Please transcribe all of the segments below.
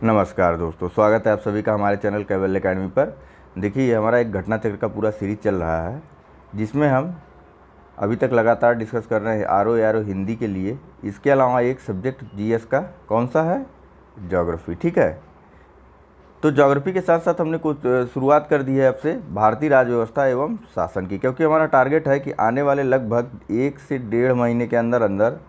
नमस्कार दोस्तों, स्वागत है आप सभी का हमारे चैनल कैवल एकेडमी पर। देखिए, ये हमारा एक घटना चक्र का पूरा सीरीज चल रहा है, जिसमें हम अभी तक लगातार डिस्कस कर रहे हैं आर ओ हिंदी के लिए। इसके अलावा एक सब्जेक्ट जीएस का कौन सा है, ज्योग्राफी। ठीक है, तो ज्योग्राफी के साथ साथ हमने कुछ शुरुआत कर दी है आपसे भारतीय राज्य व्यवस्था एवं शासन की, क्योंकि हमारा टारगेट है कि आने वाले लगभग 1 से 1.5 महीने के अंदर अंदर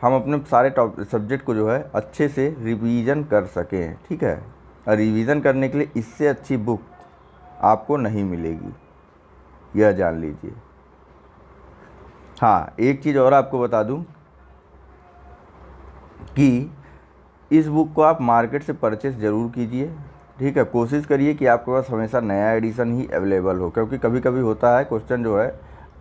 हम अपने सारे सब्जेक्ट को जो है अच्छे से रिवीजन कर सकें। ठीक है, और रिवीजन करने के लिए इससे अच्छी बुक आपको नहीं मिलेगी, यह जान लीजिए। हाँ, एक चीज़ और आपको बता दूं कि इस बुक को आप मार्केट से परचेस ज़रूर कीजिए। ठीक है, कोशिश करिए कि आपके पास हमेशा नया एडिशन ही अवेलेबल हो, क्योंकि कभी कभी होता है क्वेश्चन जो है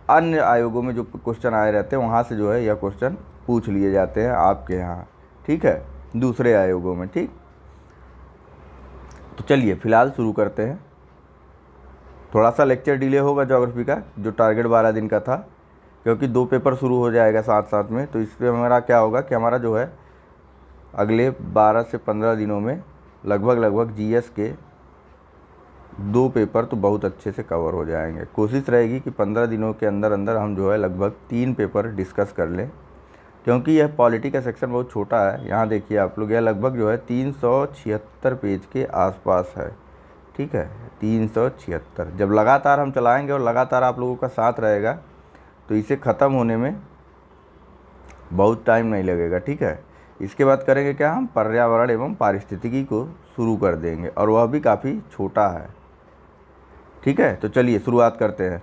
अन्य आयोगों में जो क्वेश्चन आए रहते हैं वहाँ से जो है यह क्वेश्चन पूछ लिए जाते हैं आपके यहाँ। ठीक है, दूसरे आयोगों में। ठीक, तो चलिए फ़िलहाल शुरू करते हैं। थोड़ा सा लेक्चर डिले होगा ज्योग्राफी का, जो टारगेट 12 दिन का था, क्योंकि 2 पेपर शुरू हो जाएगा साथ साथ में। तो इसमें हमारा क्या होगा कि हमारा जो है अगले 12 से 15 दिनों में लगभग जीएस के 2 पेपर तो बहुत अच्छे से कवर हो जाएंगे। कोशिश रहेगी कि 15 दिनों के अंदर अंदर हम जो है लगभग 3 पेपर डिस्कस कर लें, क्योंकि यह पॉलिटी का सेक्शन बहुत छोटा है। यहाँ देखिए आप लोग, यह लगभग जो है 376 पेज के आसपास है। ठीक है, 376। जब लगातार हम चलाएंगे और लगातार आप लोगों का साथ रहेगा तो इसे ख़त्म होने में बहुत टाइम नहीं लगेगा। ठीक है, इसके बाद करेंगे क्या, हम पर्यावरण एवं पारिस्थितिकी को शुरू कर देंगे, और वह भी काफ़ी छोटा है। ठीक है, तो चलिए शुरुआत करते हैं।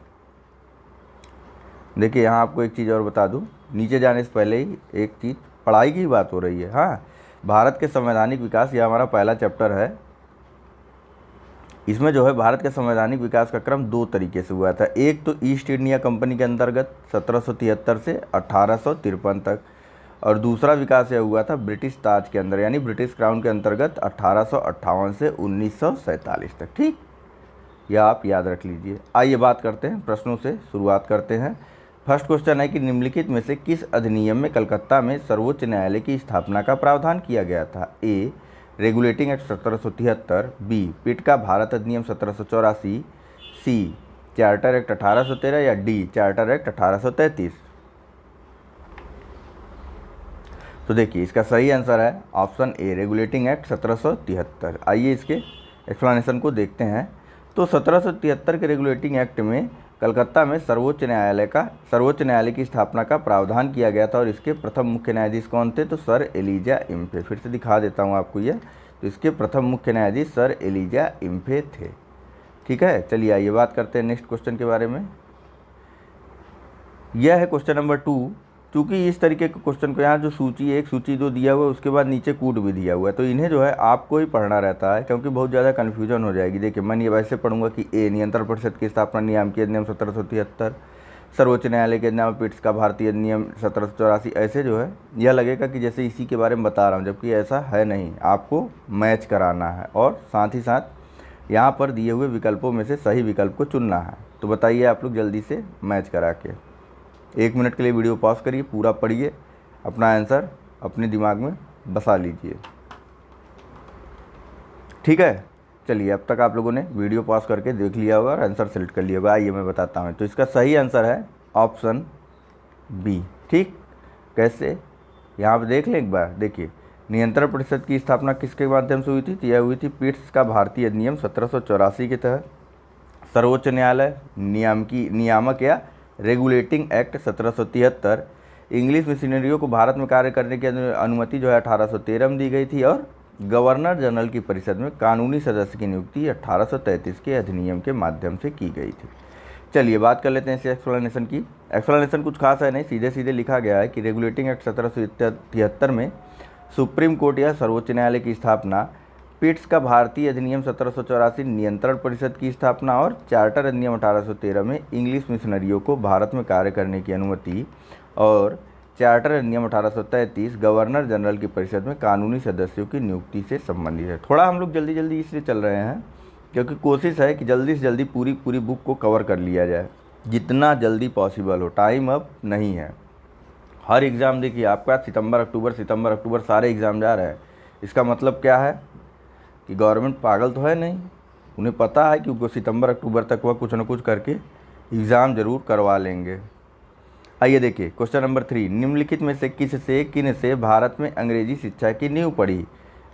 देखिए, यहाँ आपको एक चीज़ और बता दूँ, नीचे जाने से पहले ही एक चीज़, पढ़ाई की बात हो रही है। हाँ, भारत के संवैधानिक विकास, यह हमारा पहला चैप्टर है। इसमें जो है भारत के संवैधानिक विकास का क्रम 2 तरीके से हुआ था। एक तो ईस्ट इंडिया कंपनी के अंतर्गत 1773 से 1853 तक, और दूसरा विकास यह हुआ था ब्रिटिश ताज के अंदर, यानी ब्रिटिश क्राउन के अंतर्गत 1858 से 1947 तक। ठीक, यह आप याद रख लीजिए। आइए बात करते हैं, प्रश्नों से शुरुआत करते हैं। फर्स्ट क्वेश्चन है कि निम्नलिखित में से किस अधिनियम में कलकत्ता में सर्वोच्च न्यायालय की स्थापना का प्रावधान किया गया था। ए, रेगुलेटिंग एक्ट 1773, बी, पिट का भारत अधिनियम 1784, सी, चार्टर एक्ट 1813, या डी, चार्टर एक्ट 1833। तो देखिए, इसका सही आंसर है ऑप्शन ए, रेगुलेटिंग एक्ट 1773। आइए इसके एक्सप्लेनेशन को देखते हैं। तो 1773 के रेगुलेटिंग एक्ट में कलकत्ता में सर्वोच्च न्यायालय की स्थापना का प्रावधान किया गया था, और इसके प्रथम मुख्य न्यायाधीश कौन थे, तो सर एलिजा इम्फे। फिर से दिखा देता हूँ आपको यह, तो इसके प्रथम मुख्य न्यायाधीश सर एलिजा इम्फे थे। ठीक है, चलिए आइए बात करते हैं नेक्स्ट क्वेश्चन के बारे में। यह है क्वेश्चन नंबर 2। चूँकि इस तरीके के क्वेश्चन को यहाँ जो सूची 1, सूची 2 दिया हुआ है, उसके बाद नीचे कूट भी दिया हुआ है, तो इन्हें जो है आपको ही पढ़ना रहता है, क्योंकि बहुत ज़्यादा कन्फ्यूजन हो जाएगी। देखिए, मैं ये वैसे पढ़ूंगा कि ए, नियंत्रण परिषद की स्थापना नियामकीय अधिनियम 1773, सर्वोच्च न्यायालय के अधिनियम पिट्स का भारतीय अधिनियम 1784, ऐसे जो है यह लगेगा कि जैसे इसी के बारे में बता रहा हूँ, जबकि ऐसा है नहीं। आपको मैच कराना है, और साथ ही साथ यहाँ पर दिए हुए विकल्पों में से सही विकल्प को चुनना है। तो बताइए आप लोग जल्दी से मैच करा के। 1 मिनट के लिए वीडियो पॉज करिए, पूरा पढ़िए, अपना आंसर अपने दिमाग में बसा लीजिए। ठीक है, चलिए, अब तक आप लोगों ने वीडियो पॉज करके देख लिया होगा और आंसर सेलेक्ट कर लिया होगा। आइए मैं बताता हूँ। तो इसका सही आंसर है ऑप्शन बी। ठीक, कैसे, यहाँ पर देख लें एक बार। देखिए, नियंत्रण परिषद की स्थापना किसके माध्यम से हुई थी, तो यह हुई थी पिट्स का भारतीय अधिनियम 1784 के तहत। सर्वोच्च न्यायालय नियामक या रेगुलेटिंग एक्ट 1773, इंग्लिश मिशनरियों को भारत में कार्य करने की अनुमति जो है 1813 में दी गई थी, और गवर्नर जनरल की परिषद में कानूनी सदस्य की नियुक्ति 1833 के अधिनियम के माध्यम से की गई थी। चलिए बात कर लेते हैं इस एक्सप्लेनेशन की। एक्सप्लेनेशन कुछ खास है नहीं, सीधे सीधे लिखा गया है कि रेगुलेटिंग एक्ट 1773 में सुप्रीम कोर्ट या सर्वोच्च न्यायालय की स्थापना, पिट्स का भारतीय अधिनियम 1784 नियंत्रण परिषद की स्थापना, और चार्टर अधिनियम 1813 में इंग्लिश मिशनरियों को भारत में कार्य करने की अनुमति, और चार्टर अधिनियम 1833 गवर्नर जनरल की परिषद में कानूनी सदस्यों की नियुक्ति से संबंधित है। थोड़ा हम लोग जल्दी जल्दी इसलिए चल रहे हैं क्योंकि कोशिश है कि जल्दी से जल्दी पूरी बुक को कवर कर लिया जाए, जितना जल्दी पॉसिबल हो। टाइम अब नहीं है। हर एग्ज़ाम देखिए आपका सितंबर अक्टूबर सारे एग्ज़ाम जा रहे हैं। इसका मतलब क्या है कि गवर्नमेंट पागल तो है नहीं, उन्हें पता है कि उनको सितंबर अक्टूबर तक वह कुछ न कुछ करके एग्ज़ाम ज़रूर करवा लेंगे। आइए देखिए क्वेश्चन नंबर 3, निम्नलिखित में से किन से भारत में अंग्रेजी शिक्षा की नींव पड़ी?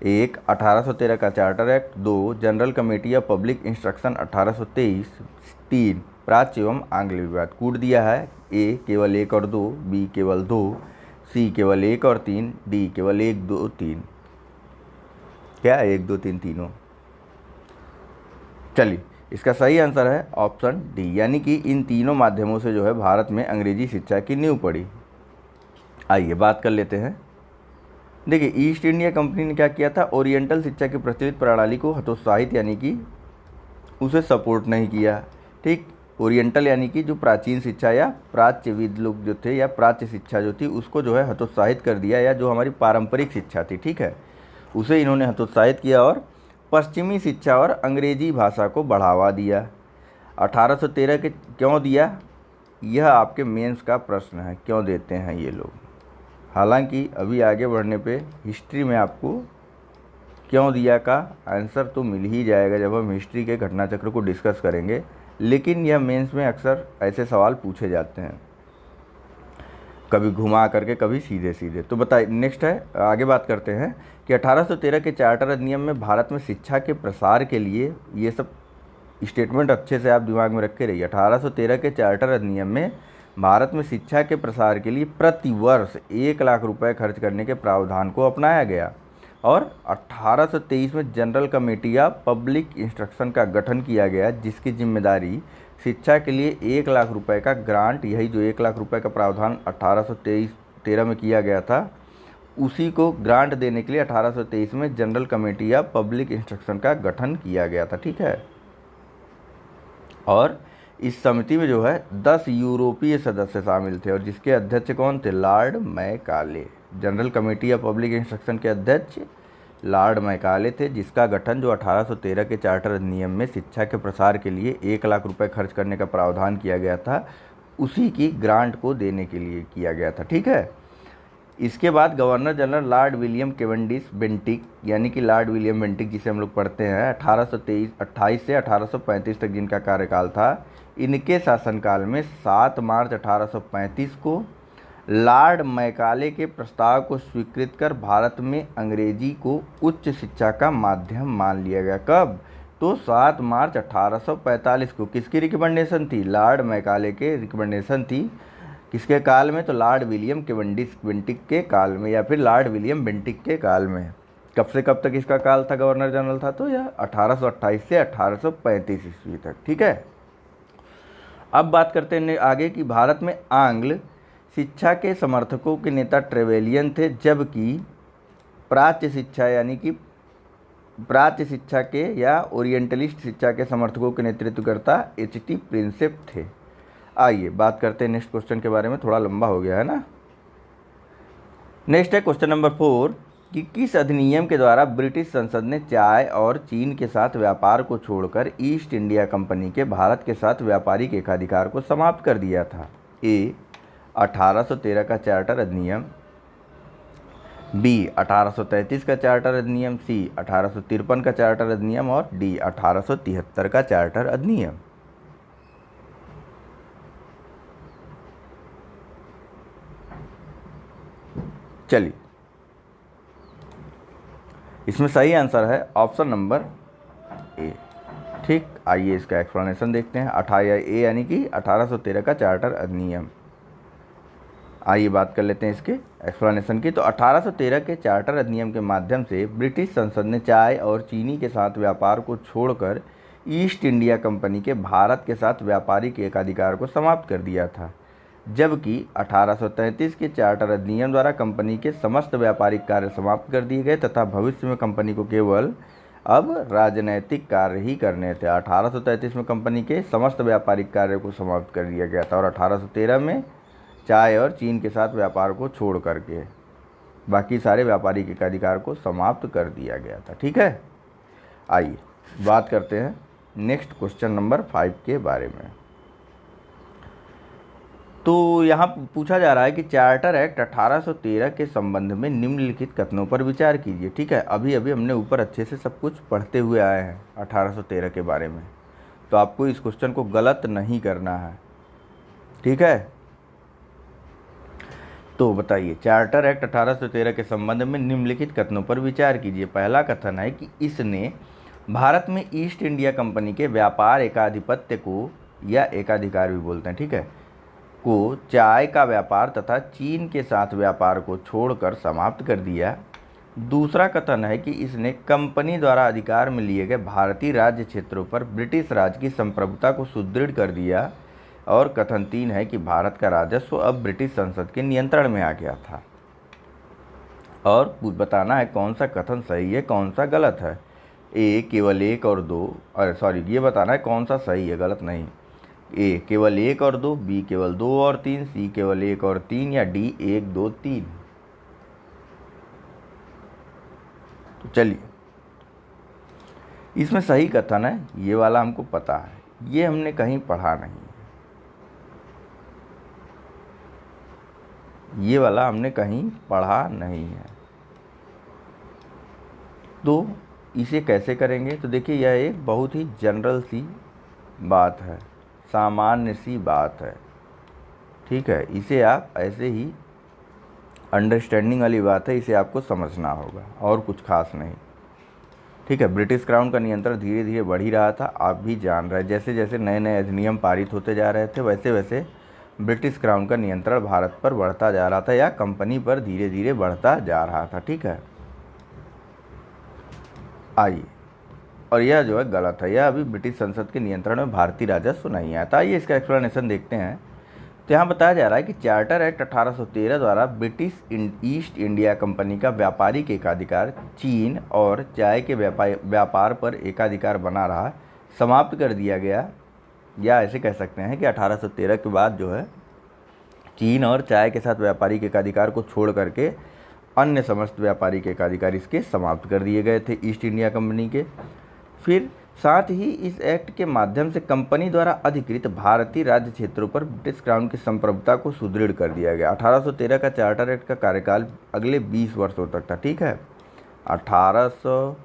1. 1813 का charter act. 2. General committee of public instruction 1823। 3. प्राच्य एवं आंग्ल विवाद। कूट दिया है, ए केवल 1 और 2, बी केवल 2, सी केवल 1 और 3, डी केवल 1 2 3। क्या 1 2 3 तीनों? चलिए इसका सही आंसर है ऑप्शन डी, यानी कि इन तीनों माध्यमों से जो है भारत में अंग्रेजी शिक्षा की नींव पड़ी। आइए बात कर लेते हैं। देखिए ईस्ट इंडिया कंपनी ने क्या किया था, ओरिएंटल शिक्षा की प्रचलित प्रणाली को हतोत्साहित यानी कि उसे सपोर्ट नहीं किया। ठीक, ओरिएंटल यानी कि जो प्राचीन शिक्षा या प्राच्यविद लोग जो थे या प्राच्य शिक्षा जो थी उसको जो है हतोत्साहित कर दिया, या जो हमारी पारंपरिक शिक्षा थी, ठीक है, उसे इन्होंने हतोत्साहित किया और पश्चिमी शिक्षा और अंग्रेजी भाषा को बढ़ावा दिया। 1813 के क्यों दिया, यह आपके मेंस का प्रश्न है, क्यों देते हैं ये लोग। हालांकि अभी आगे बढ़ने पे हिस्ट्री में आपको क्यों दिया का आंसर तो मिल ही जाएगा जब हम हिस्ट्री के घटनाचक्र को डिस्कस करेंगे, लेकिन यह मेंस में अक्सर ऐसे सवाल पूछे जाते हैं, कभी घुमा करके कभी सीधे सीधे। तो बताइए नेक्स्ट है, आगे बात करते हैं कि 1813 के चार्टर अधिनियम में भारत में शिक्षा के प्रसार के लिए, ये सब स्टेटमेंट अच्छे से आप दिमाग में रख के रहिए, 1813 के चार्टर अधिनियम में भारत में शिक्षा के प्रसार के लिए प्रति वर्ष 1 लाख रुपए खर्च करने के प्रावधान को अपनाया गया और 1823 में general committee of public instruction का गठन किया गया, जिसकी जिम्मेदारी शिक्षा के लिए 1 लाख रुपए का ग्रांट, यही जो 1 लाख रुपए का प्रावधान 1813 में किया गया था, उसी को ग्रांट देने के लिए 1823 में general committee of public instruction का गठन किया गया था। ठीक है, और इस समिति में जो है 10 यूरोपीय सदस्य शामिल थे और जिसके अध्यक्ष कौन थे, Lord Macaulay. General committee of public instruction के अध्यक्ष लॉर्ड मैकाले थे, जिसका गठन जो 1813 के चार्टर अधिनियम में शिक्षा के प्रसार के लिए 1 लाख रुपए खर्च करने का प्रावधान किया गया था, उसी की ग्रांट को देने के लिए किया गया था। ठीक है, इसके बाद governor general Lord William Cavendish Bentinck, यानी कि लॉर्ड विलियम बेंटिक जिसे हम लोग पढ़ते हैं, 1828 से 1835 तक जिनका कार्यकाल था, इनके शासनकाल में 7 मार्च 1835 को लॉर्ड मैकाले के प्रस्ताव को स्वीकृत कर भारत में अंग्रेजी को उच्च शिक्षा का माध्यम मान लिया गया। कब? तो 7 मार्च 1845 को। किसकी रिकमेंडेशन थी? लॉर्ड मैकाले के रिकमेंडेशन थी। किसके काल में? तो लॉर्ड विलियम केवेंडिश बेंटिक के काल में, या फिर लॉर्ड विलियम बेंटिक के काल में। कब से कब तक इसका काल था, गवर्नर जनरल था, तो यह 1828 से 1835 ईस्वी तक। ठीक है, अब बात करते हैं आगे कि भारत में आंग्ल शिक्षा के समर्थकों के नेता ट्रेवेलियन थे, जबकि प्राच्य शिक्षा यानी कि प्राच्य शिक्षा के या ओरिएंटलिस्ट शिक्षा के समर्थकों के नेतृत्वकर्ता H.T. प्रिंसेप थे। आइए बात करते हैं नेक्स्ट क्वेश्चन के बारे में, थोड़ा लंबा हो गया है ना। नेक्स्ट है क्वेश्चन नंबर 4 कि किस अधिनियम के द्वारा ब्रिटिश संसद ने चाय और चीन के साथ व्यापार को छोड़कर ईस्ट इंडिया कंपनी के भारत के साथ व्यापारिक एकाधिकार को समाप्त कर दिया था? ए 1813 का चार्टर अधिनियम, बी 1833 का चार्टर अधिनियम, सी 1853 का चार्टर अधिनियम और डी 1873 का चार्टर अधिनियम। चलिए इसमें सही आंसर है ऑप्शन नंबर ए। ठीक, आइए इसका एक्सप्लेनेशन देखते हैं। 18 ए यानी कि 1813 का चार्टर अधिनियम। आइए बात कर लेते हैं इसके एक्सप्लेनेशन की। तो 1813 के चार्टर अधिनियम के माध्यम से ब्रिटिश संसद ने चाय और चीनी के साथ व्यापार को छोड़कर ईस्ट इंडिया कंपनी के भारत के साथ व्यापारिक एकाधिकार को समाप्त कर दिया था, जबकि 1833 के चार्टर अधिनियम द्वारा कंपनी के समस्त व्यापारिक कार्य समाप्त कर दिए गए तथा भविष्य में कंपनी को केवल अब राजनैतिक कार्य ही करने थे। 1833 में कंपनी के समस्त व्यापारिक कार्य को समाप्त कर दिया गया था और 1813 में चाय और चीन के साथ व्यापार को छोड़ करके बाकी सारे व्यापारिक एकाधिकार को समाप्त कर दिया गया था। ठीक है, आइए बात करते हैं नेक्स्ट क्वेश्चन नंबर 5 के बारे में। तो यहाँ पूछा जा रहा है कि चार्टर एक्ट 1813 के संबंध में निम्नलिखित कथनों पर विचार कीजिए। ठीक है, अभी अभी हमने ऊपर अच्छे से सब कुछ पढ़ते हुए आए हैं 1813 के बारे में, तो आपको इस क्वेश्चन को गलत नहीं करना है। ठीक है, तो बताइए, चार्टर एक्ट 1813 के संबंध में निम्नलिखित कथनों पर विचार कीजिए। पहला कथन है कि इसने भारत में ईस्ट इंडिया कंपनी के व्यापार एकाधिपत्य को, या एकाधिकार भी बोलते हैं, ठीक है, को चाय का व्यापार तथा चीन के साथ व्यापार को छोड़कर समाप्त कर दिया। दूसरा कथन है कि इसने कंपनी द्वारा अधिकार में लिए गए भारतीय राज्य क्षेत्रों पर ब्रिटिश राज की संप्रभुता को सुदृढ़ कर दिया। और कथन 3 है कि भारत का राजस्व अब ब्रिटिश संसद के नियंत्रण में आ गया था। और बताना है कौन सा कथन सही है, कौन सा गलत है। ए केवल 1 और 2, ये बताना है कौन सा सही है, गलत नहीं। ए केवल 1 और 2, बी केवल 2 और 3, सी केवल 1 और 3, या डी 1 2 3। तो चलिए, इसमें सही कथन है ये वाला, हमको पता है, ये हमने कहीं पढ़ा नहीं है, ये वाला हमने कहीं पढ़ा नहीं है। तो इसे कैसे करेंगे? तो देखिए, यह एक बहुत ही जनरल सी बात है, सामान्य सी बात है। ठीक है, इसे आप ऐसे ही, अंडरस्टैंडिंग वाली बात है, इसे आपको समझना होगा, और कुछ खास नहीं। ठीक है, ब्रिटिश क्राउन का नियंत्रण धीरे धीरे बढ़ ही रहा था, आप भी जान रहे हैं। जैसे जैसे नए नए अधिनियम पारित होते जा रहे थे, वैसे वैसे ब्रिटिश क्राउन का नियंत्रण भारत पर बढ़ता जा रहा था, या कंपनी पर धीरे धीरे बढ़ता जा रहा था। ठीक है, आइए, और यह जो है गलत है, यह अभी ब्रिटिश संसद के नियंत्रण में भारतीय राजस्व नहीं आता। आइए इसका एक्सप्लेनेशन देखते हैं। तो यहाँ बताया जा रहा है कि चार्टर एक्ट 1813 द्वारा ब्रिटिश ईस्ट इंडिया कंपनी का व्यापारिक एकाधिकार चीन और चाय के व्यापार पर एकाधिकार बना रहा समाप्त कर दिया गया। या ऐसे कह सकते हैं कि 1813 के बाद जो है चीन और चाय के साथ व्यापारिक एकाधिकार को छोड़ करके अन्य समस्त व्यापारिक एकाधिकार इसके समाप्त कर दिए गए थे ईस्ट इंडिया कंपनी के। फिर साथ ही इस एक्ट के माध्यम से कंपनी द्वारा अधिकृत भारतीय राज्य क्षेत्रों पर ब्रिटिश क्राउन की संप्रभुता को सुदृढ़ कर दिया गया। 1813 का चार्टर एक्ट का कार्यकाल अगले 20 वर्षों तक था। ठीक है, 1800,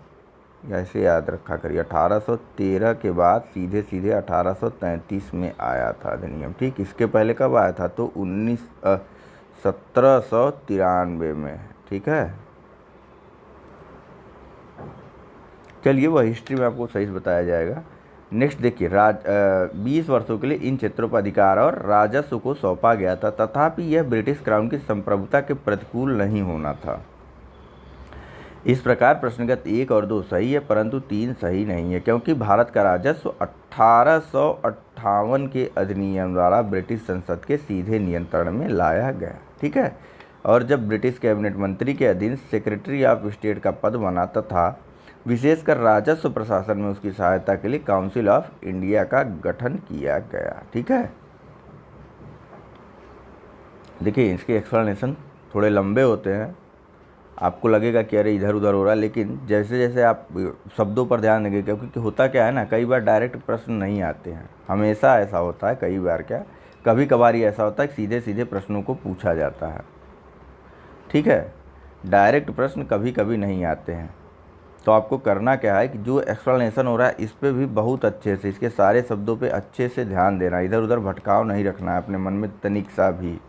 ऐसे याद रखा करिए, 1813 के बाद सीधे सीधे 1833 में आया था अधिनियम। ठीक, इसके पहले कब आया था? तो 1793 में। ठीक है, चलिए वह हिस्ट्री में आपको सही से बताया जाएगा। नेक्स्ट देखिए, 20 वर्षों के लिए इन क्षेत्रों पर अधिकार और राजस्व को सौंपा गया था, तथापि यह ब्रिटिश क्राउन की संप्रभुता के प्रतिकूल नहीं होना था। इस प्रकार प्रश्नगत 1 और 2 सही है, परंतु 3 सही नहीं है, क्योंकि भारत का राजस्व 1858 के अधिनियम द्वारा ब्रिटिश संसद के सीधे नियंत्रण में लाया गया। ठीक है, और जब ब्रिटिश कैबिनेट मंत्री के अधीन सेक्रेटरी ऑफ स्टेट का पद बना तथा विशेषकर राजस्व प्रशासन में उसकी सहायता के लिए काउंसिल ऑफ इंडिया का गठन किया गया। ठीक है, देखिए इसके एक्सप्लेनेशन थोड़े लंबे होते हैं, आपको लगेगा कि अरे इधर उधर हो रहा है, लेकिन जैसे जैसे आप शब्दों पर ध्यान देंगे, क्योंकि होता क्या है ना, कई बार डायरेक्ट प्रश्न नहीं आते हैं, हमेशा ऐसा होता है, कई बार क्या, कभी कभार ही ऐसा होता है कि सीधे सीधे प्रश्नों को पूछा जाता है। ठीक है, डायरेक्ट प्रश्न कभी कभी नहीं आते हैं। तो आपको करना क्या है कि जो एक्सप्लेनेशन हो रहा है इस पर भी बहुत अच्छे से, इसके सारे शब्दों पे अच्छे से ध्यान देना, इधर उधर भटकाव नहीं रखना है अपने मन में तनिक सा भी,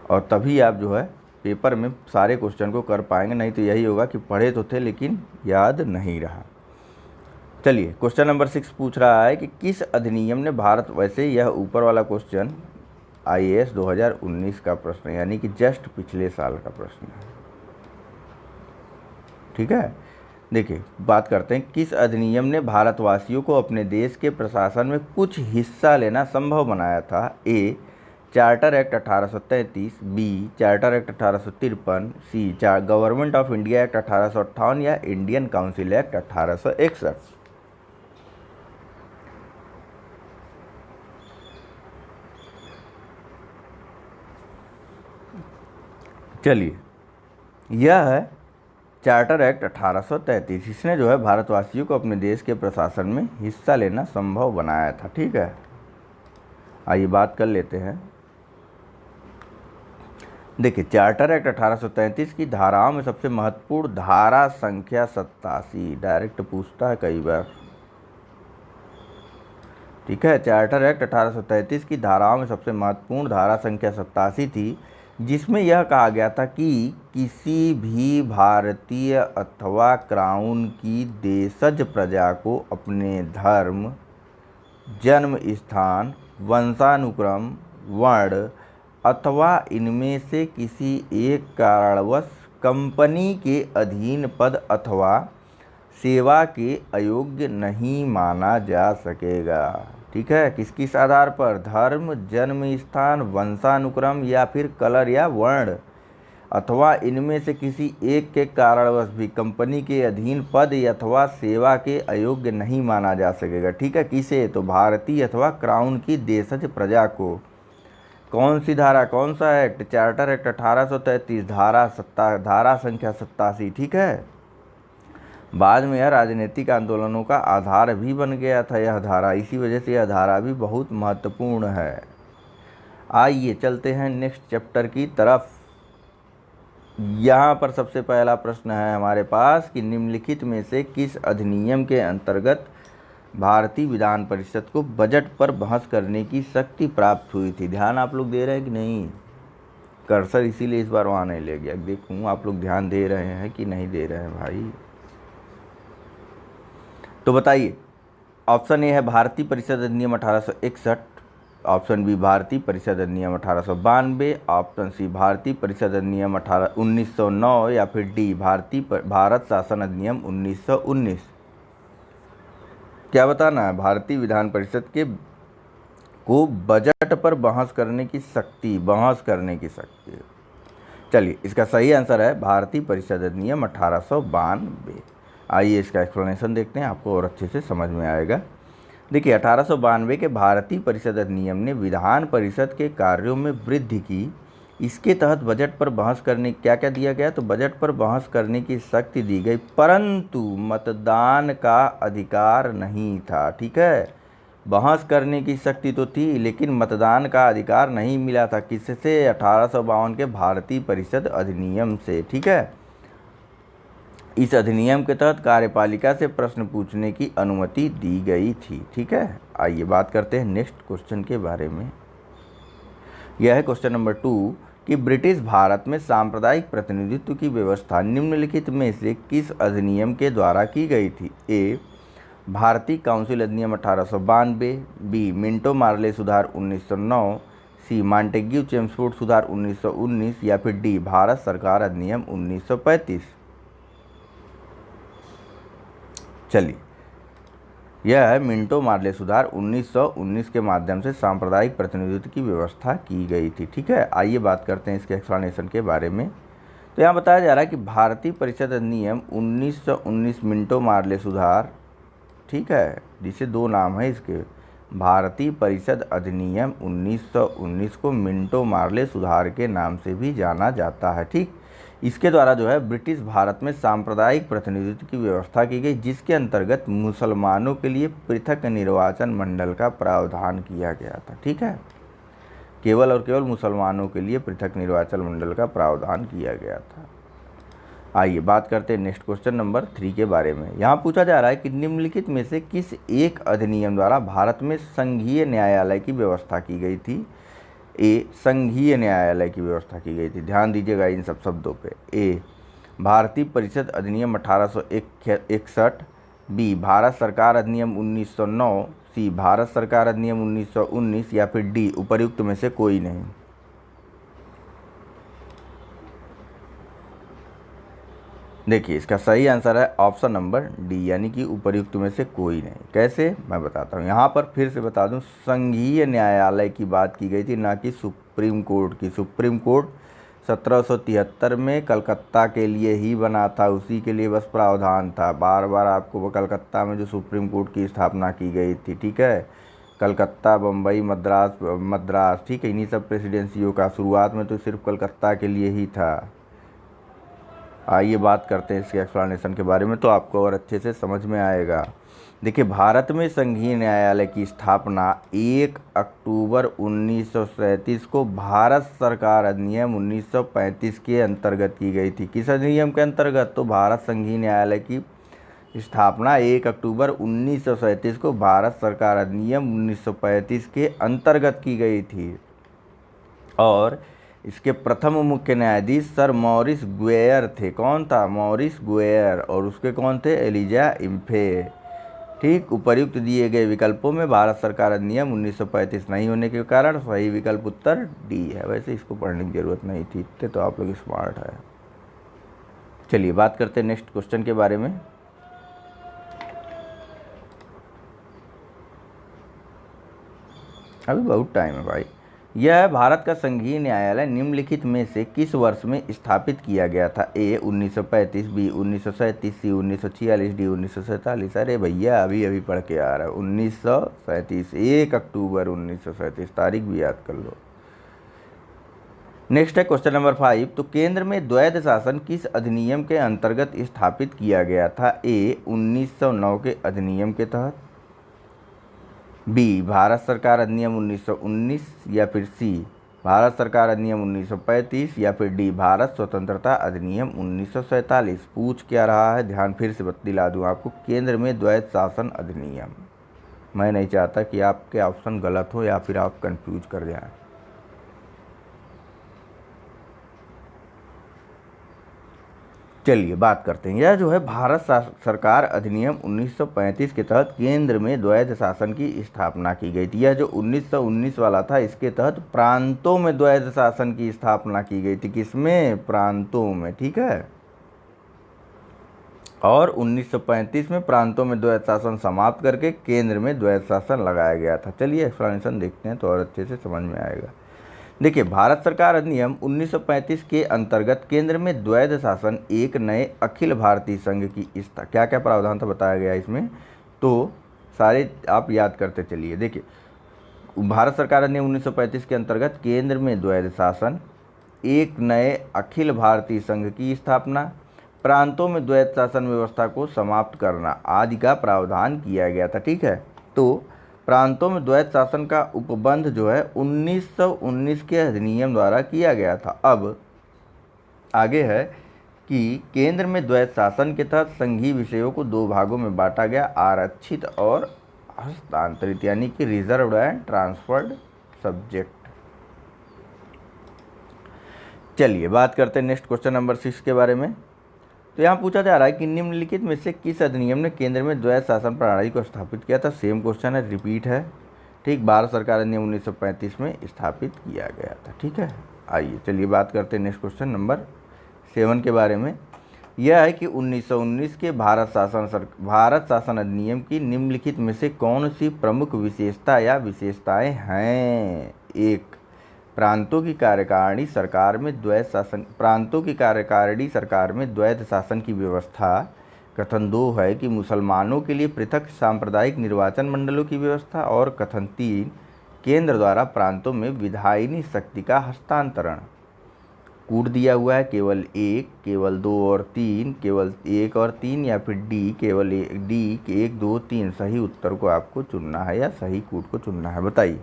और तभी आप जो है पेपर में सारे क्वेश्चन को कर पाएंगे। नहीं तो यही होगा कि पढ़े तो थे लेकिन याद नहीं रहा। चलिए, क्वेश्चन नंबर 6 पूछ रहा है कि किस अधिनियम ने भारत, वैसे यह ऊपर वाला क्वेश्चन IAS 2019 का प्रश्न है, यानी कि जस्ट पिछले साल का प्रश्न है। ठीक है, देखिए बात करते हैं, किस अधिनियम ने भारतवासियों को अपने देश के प्रशासन में कुछ हिस्सा लेना संभव बनाया था? A charter act 1833, B charter act 1853, C government of India act 1858, या इंडियन काउंसिल एक्ट 1861। चलिए, यह है चार्टर एक्ट 1833। इसने जो है भारतवासियों को अपने देश के प्रशासन में हिस्सा लेना संभव बनाया था। ठीक है, आइए बात कर लेते हैं देखिए, चार्टर एक्ट 1833 की धाराओं में सबसे महत्वपूर्ण धारा संख्या 87, डायरेक्ट पूछता है कई बार। ठीक है, चार्टर एक्ट 1833 की धाराओं में सबसे महत्वपूर्ण धारा संख्या 87 थी, जिसमें यह कहा गया था कि किसी भी भारतीय अथवा क्राउन की देशज प्रजा को अपने धर्म, जन्म स्थान, वंशानुक्रम, वर्ण अथवा इनमें से किसी एक कारणवश कंपनी के अधीन पद अथवा सेवा के अयोग्य नहीं माना जा सकेगा। ठीक है, किस आधार पर? धर्म, जन्म स्थान, वंशानुक्रम या फिर कलर या वर्ण अथवा इनमें से किसी एक के कारणवश भी कंपनी के अधीन पद अथवा सेवा के अयोग्य नहीं माना जा सकेगा। ठीक है, किसे? तो भारतीय अथवा क्राउन की देशज प्रजा को। कौन सी धारा, कौन सा एक्ट? चार्टर एक्ट 1833, धारा संख्या 87। ठीक है, बाद में यह राजनीतिक आंदोलनों का आधार भी बन गया था यह धारा, इसी वजह से यह धारा भी बहुत महत्वपूर्ण है। आइए चलते हैं नेक्स्ट चैप्टर की तरफ। यहाँ पर सबसे पहला प्रश्न है हमारे पास कि निम्नलिखित में से किस अधिनियम के अंतर्गत भारतीय विधान परिषद को बजट पर बहस करने की शक्ति प्राप्त हुई थी? ध्यान आप लोग दे रहे हैं कि नहीं? कर्सर इसीलिए इस बार वहाँ नहीं ले गया, देखूँ आप लोग ध्यान दे रहे हैं कि नहीं दे रहे हैं भाई। तो बताइए, ऑप्शन ए है भारतीय परिषद अधिनियम 1861, ऑप्शन बी भारतीय परिषद अधिनियम 1892, ऑप्शन सी भारतीय परिषद अधिनियम 1909 या फिर डी भारत शासन अधिनियम 1919। क्या बताना है? भारतीय विधान परिषद के को बजट पर बहस करने की शक्ति। चलिए, इसका सही आंसर है भारतीय परिषद अधिनियम 1892। आइए इसका एक्सप्लेनेशन देखते हैं, आपको और अच्छे से समझ में आएगा। देखिए, 1892 के भारतीय परिषद अधिनियम ने विधान परिषद के कार्यों में वृद्धि की। इसके तहत बजट पर बहस करने क्या दिया गया? तो बजट पर बहस करने की शक्ति दी गई, परंतु मतदान का अधिकार नहीं था। ठीक है, बहस करने की शक्ति तो थी लेकिन मतदान का अधिकार नहीं मिला था। किससे? 1852 के भारतीय परिषद अधिनियम से। ठीक है, इस अधिनियम के तहत कार्यपालिका से प्रश्न पूछने की अनुमति दी गई थी। ठीक है, आइए बात करते हैं नेक्स्ट क्वेश्चन के बारे में। यह है क्वेश्चन नंबर 2 कि ब्रिटिश भारत में सांप्रदायिक प्रतिनिधित्व की व्यवस्था निम्नलिखित में से किस अधिनियम के द्वारा की गई थी? ए भारतीय काउंसिल अधिनियम 1892, बी मिंटो मार्ले सुधार 1909, सी मॉन्टेग्यू चेम्सफोर्ड सुधार 1919 या फिर डी भारत सरकार अधिनियम 1935। चलिए, यह है मिंटो मार्ले सुधार 1919 के माध्यम से सांप्रदायिक प्रतिनिधित्व की व्यवस्था की गई थी। ठीक है, आइए बात करते हैं इसके एक्सप्लेनेशन के बारे में। तो यहाँ बताया जा रहा है कि भारतीय परिषद अधिनियम 1919 मिंटो मार्ले सुधार, ठीक है, जिसे दो नाम है इसके, भारतीय परिषद अधिनियम 1919 को मिंटो मार्ले सुधार के नाम से भी जाना जाता है। ठीक, इसके द्वारा जो है ब्रिटिश भारत में सांप्रदायिक प्रतिनिधित्व की व्यवस्था की गई, जिसके अंतर्गत मुसलमानों के लिए पृथक निर्वाचन मंडल का प्रावधान किया गया था। ठीक है, केवल और केवल मुसलमानों के लिए पृथक निर्वाचन मंडल का प्रावधान किया गया था। आइए बात करते हैं नेक्स्ट क्वेश्चन नंबर 3 के बारे में। यहाँ पूछा जा रहा है कि निम्नलिखित में से किस एक अधिनियम द्वारा भारत में संघीय न्यायालय की व्यवस्था की गई थी? ए संघीय न्यायालय की व्यवस्था की गई थी। ध्यान दीजिएगा इन सब शब्दों पे। ए भारतीय परिषद अधिनियम 1861, बी भारत सरकार अधिनियम 1909, सी भारत सरकार अधिनियम 1919 या फिर डी उपर्युक्त में से कोई नहीं। देखिए, इसका सही आंसर है ऑप्शन नंबर डी, यानी कि उपर्युक्त में से कोई नहीं। कैसे? मैं बताता हूँ। यहाँ पर फिर से बता दूँ, संघीय न्यायालय की बात की गई थी, ना कि सुप्रीम कोर्ट की। सुप्रीम कोर्ट 1773 में कलकत्ता के लिए ही बना था, उसी के लिए बस प्रावधान था। बार बार आपको कलकत्ता में जो सुप्रीम कोर्ट की स्थापना की गई थी, ठीक है, कलकत्ता, बम्बई, मद्रास, ठीक है, इन्हीं सब प्रेसिडेंसियों का शुरुआत में तो सिर्फ कलकत्ता के लिए ही था। आइए बात करते हैं इसके एक्सप्लेनेशन के बारे में, तो आपको और अच्छे से समझ में आएगा। देखिए, भारत में संघीय न्यायालय की स्थापना 1 अक्टूबर 1937 को भारत सरकार अधिनियम 1935 के अंतर्गत की गई थी। किस अधिनियम के अंतर्गत? तो भारत संघीय न्यायालय की स्थापना 1 अक्टूबर 1937 को भारत सरकार अधिनियम 1935 के अंतर्गत की गई थी। और इसके प्रथम मुख्य न्यायाधीश सर मॉरिस गुएयर थे। कौन था? मॉरिस गुएयर। और उसके कौन थे? एलिजा इम्फे। ठीक, उपर्युक्त दिए गए विकल्पों में भारत सरकार अधिनियम 1935 नहीं होने के कारण सही विकल्प उत्तर डी है। वैसे इसको पढ़ने की जरूरत नहीं थी, इतने तो आप लोग स्मार्ट है। चलिए बात करते हैं नेक्स्ट क्वेश्चन के बारे में। अभी बहुत टाइम है भाई। यह भारत का संघीय न्यायालय निम्नलिखित में से किस वर्ष में स्थापित किया गया था? ए 1935, बी 1937, सी 1946, डी 1947। अरे भैया अभी अभी पढ़ के आ रहा है, 1937, 1 अक्टूबर 1937, तारीख भी याद कर लो। नेक्स्ट है क्वेश्चन नंबर 5। तो केंद्र में द्वैध शासन किस अधिनियम के अंतर्गत स्थापित किया गया था? ए 1909 के अधिनियम के तहत, बी भारत सरकार अधिनियम 1919, या फिर सी भारत सरकार अधिनियम 1935, या फिर डी भारत स्वतंत्रता अधिनियम 1947। पूछ क्या रहा है, ध्यान फिर से दिला दूँ आपको, केंद्र में द्वैध शासन अधिनियम। मैं नहीं चाहता कि आपके ऑप्शन गलत हो या फिर आप कंफ्यूज कर जाएं। चलिए बात करते हैं। यह जो है भारत सरकार अधिनियम 1935 के तहत केंद्र में द्वैध शासन की स्थापना की गई थी। यह जो 1919 वाला था, इसके तहत प्रांतों में द्वैध शासन की स्थापना की गई थी। किसमें? प्रांतों में। ठीक है, और 1935 में प्रांतों में द्वैध शासन समाप्त करके केंद्र में द्वैध शासन लगाया गया था। चलिए एक्सप्लेनेशन देखते हैं तो और अच्छे से समझ में आएगा। देखिए, भारत सरकार अधिनियम 1935 के अंतर्गत केंद्र में द्वैध शासन एक नए अखिल भारतीय संघ की क्या क्या प्रावधान था बताया गया इसमें, तो सारे आप याद करते चलिए। देखिए, भारत सरकार अधिनियम 1935 के अंतर्गत केंद्र में द्वैध शासन, एक नए अखिल भारतीय संघ की स्थापना, प्रांतों में द्वैध शासन व्यवस्था को समाप्त करना आदि का प्रावधान किया गया था। ठीक है, तो प्रांतों में द्वैध शासन का उपबंध जो है 1919 के अधिनियम द्वारा किया गया था। अब आगे है कि केंद्र में द्वैध शासन के तहत संघीय विषयों को दो भागों में बांटा गया, आरक्षित और हस्तांतरित, यानी कि रिजर्व्ड एंड ट्रांसफर्ड सब्जेक्ट। चलिए बात करते हैं नेक्स्ट क्वेश्चन नंबर 6 के बारे में। तो यहाँ पूछा जा रहा है कि निम्नलिखित में से किस अधिनियम ने केंद्र में द्वैध शासन प्रणाली को स्थापित किया था? सेम क्वेश्चन है, रिपीट है। ठीक, भारत सरकार अधिनियम 1935 में स्थापित किया गया था। ठीक है, आइए चलिए बात करते हैं नेक्स्ट क्वेश्चन नंबर 7 के बारे में। यह है कि 1919 के भारत शासन अधिनियम की निम्नलिखित में से कौन सी प्रमुख विशेषता या विशेषताएं हैं? एक, प्रांतों की कार्यकारिणी सरकार में द्वैध शासन की व्यवस्था। कथन 2 है कि मुसलमानों के लिए पृथक सांप्रदायिक निर्वाचन मंडलों की व्यवस्था। और कथन 3, केंद्र द्वारा प्रांतों में विधायिनी शक्ति का हस्तांतरण। कूट दिया हुआ है केवल 1, केवल 2 और 3, केवल 1 और 3, या फिर डी केवल डी 1, 2, 3। सही उत्तर को आपको चुनना है या सही कूट को चुनना है, बताइए।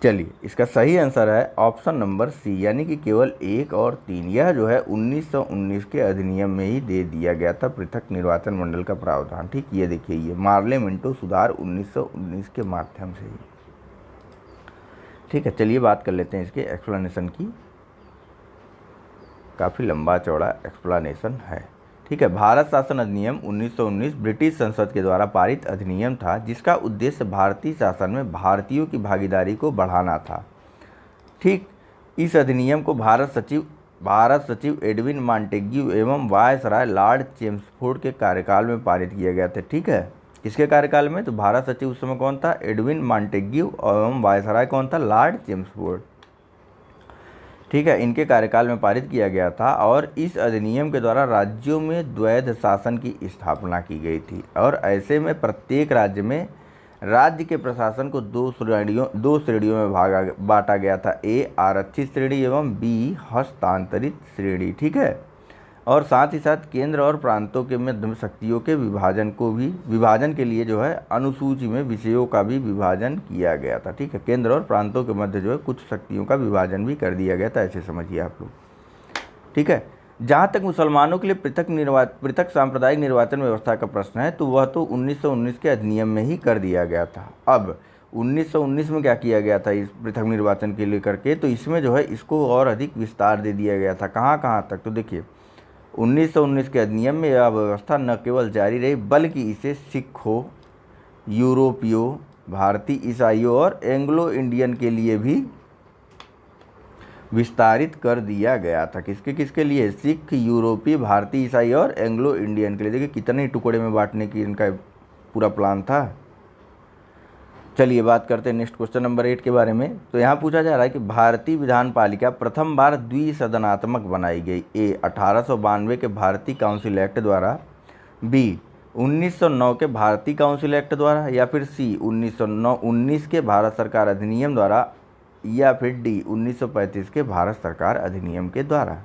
चलिए, इसका सही आंसर है ऑप्शन नंबर सी, यानी कि केवल 1 और 3। यह जो है 1919 के अधिनियम में ही दे दिया गया था, पृथक निर्वाचन मंडल का प्रावधान। ठीक, ये देखिए, ये मार्ले मिंटो सुधार 1919 के माध्यम से ही। ठीक है, चलिए बात कर लेते हैं इसके एक्सप्लेनेशन की। काफ़ी लंबा चौड़ा एक्सप्लेनेशन है। ठीक है, भारत शासन अधिनियम 1919 ब्रिटिश संसद के द्वारा पारित अधिनियम था, जिसका उद्देश्य भारतीय शासन में भारतीयों की भागीदारी को बढ़ाना था। ठीक, इस अधिनियम को भारत सचिव एडविन मॉन्टेग्यू एवं वायसराय लॉर्ड चेम्सफोर्ड के कार्यकाल में पारित किया गया था। ठीक है, किसके कार्यकाल में? तो भारत सचिव उस समय कौन था? एडविन मॉन्टेग्यू, एवं वायसराय कौन था? Lord Chelmsford. ठीक है, इनके कार्यकाल में पारित किया गया था। और इस अधिनियम के द्वारा राज्यों में द्वैध शासन की स्थापना की गई थी। और ऐसे में प्रत्येक राज्य में राज्य के प्रशासन को दो श्रेणियों में बांटा गया था। ए आरक्षित श्रेणी एवं बी हस्तांतरित श्रेणी। ठीक है। और साथ ही साथ केंद्र और प्रांतों के मध्य शक्तियों के विभाजन के लिए जो है अनुसूची में विषयों का भी विभाजन किया गया था। ठीक है। केंद्र और प्रांतों के मध्य जो है कुछ शक्तियों का विभाजन भी कर दिया गया था, ऐसे समझिए आप लोग। ठीक है। जहाँ तक मुसलमानों के लिए पृथक सांप्रदायिक निर्वाचन व्यवस्था का प्रश्न है, तो वह तो 1919 के अधिनियम में ही कर दिया गया था। अब 1919 में क्या किया गया था इस पृथक निर्वाचन के लिए करके, तो इसमें जो है इसको और अधिक विस्तार दे दिया गया था। कहाँ कहाँ तक, तो देखिए 1919 के अधिनियम में यह व्यवस्था न केवल जारी रही, बल्कि इसे सिखों, यूरोपियों, भारतीय ईसाइयों और एंग्लो इंडियन के लिए भी विस्तारित कर दिया गया था। किसके किसके लिए? सिख, यूरोपीय, भारतीय ईसाई और एंग्लो इंडियन के लिए। देखिए कितने टुकड़े में बांटने की इनका पूरा प्लान था। चलिए बात करते हैं नेक्स्ट क्वेश्चन नंबर 8 के बारे में। तो यहाँ पूछा जा रहा है कि भारतीय विधान पालिका प्रथम बार द्विसदनात्मक बनाई गई। ए 1892 के भारतीय काउंसिल एक्ट द्वारा, बी 1909 के भारतीय काउंसिल एक्ट द्वारा, या फिर सी 1919 के भारत सरकार अधिनियम द्वारा, या फिर डी 1935 के भारत सरकार अधिनियम के द्वारा।